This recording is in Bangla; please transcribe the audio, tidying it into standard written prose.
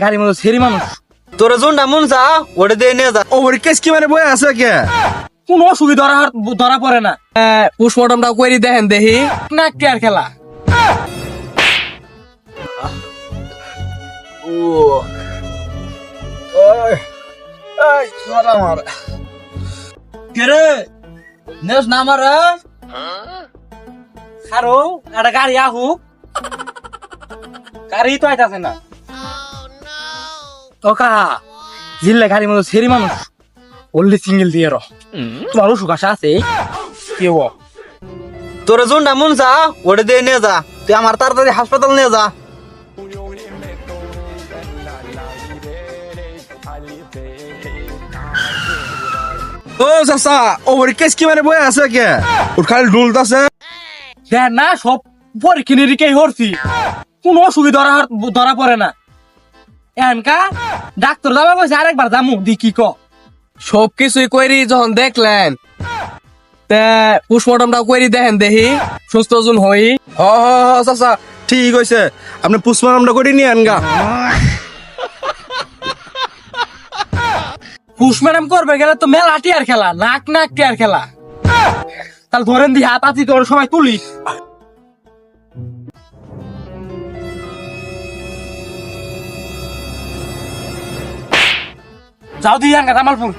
খালি মতো সেরি মানুষ তোর জোনটা মন যা ওটা দিয়ে নিয়ে যা। ওর কেস কি মানে বই আছে কে? কোন অসুবিধা ধরা পড়ে না। পোস্টমর্টমটা করি দেখেন দেখি না টিয়ার খেলা। কেরে নেস না আমার খারো একটা গাড়ি আহুক, গাড়ি তো আইতাছে না। ও কাহা জিল্লে খালি মতো সেরি মানুষ ওনলি সিঙ্গেল দিয়ে তোমার অসুখ আশা আছে কেউ? তোর জোনটা মন যা ওটা দিয়ে নিয়ে যা। তুই আমার তাড়াতাড়ি হাসপাতাল নিয়ে যা। ও চাচা ওর কেস কি মানে বই আছে কে? ওর খালি ডুলতাছে। দেখ না সব পরীক্ষা নিরীক্ষাই করছি, কোন অসুবিধা ধরা পড়ে না। এনকা ডাক্তার যাবা কইছে আরেকবার যামু দি কি ক সব কিছুই কইরি যখন দেখলেন পোস্টমর্টমটা কইরি দেখেন দেখি সুস্থ জন হই। হ হ হ চাচা ঠিক হইছে, আপনি পুষ্পারামটা করে নিয়ে আনগা। পোস্টমর্টম করবে গেলে তো মেলা টিয়ার খেলা, নাক নাক টিয়ার খেলা। তাহলে ধরেন দি হাত আতি তোর সময় তুলি যাও দিয়ে আনগা জামালপুর।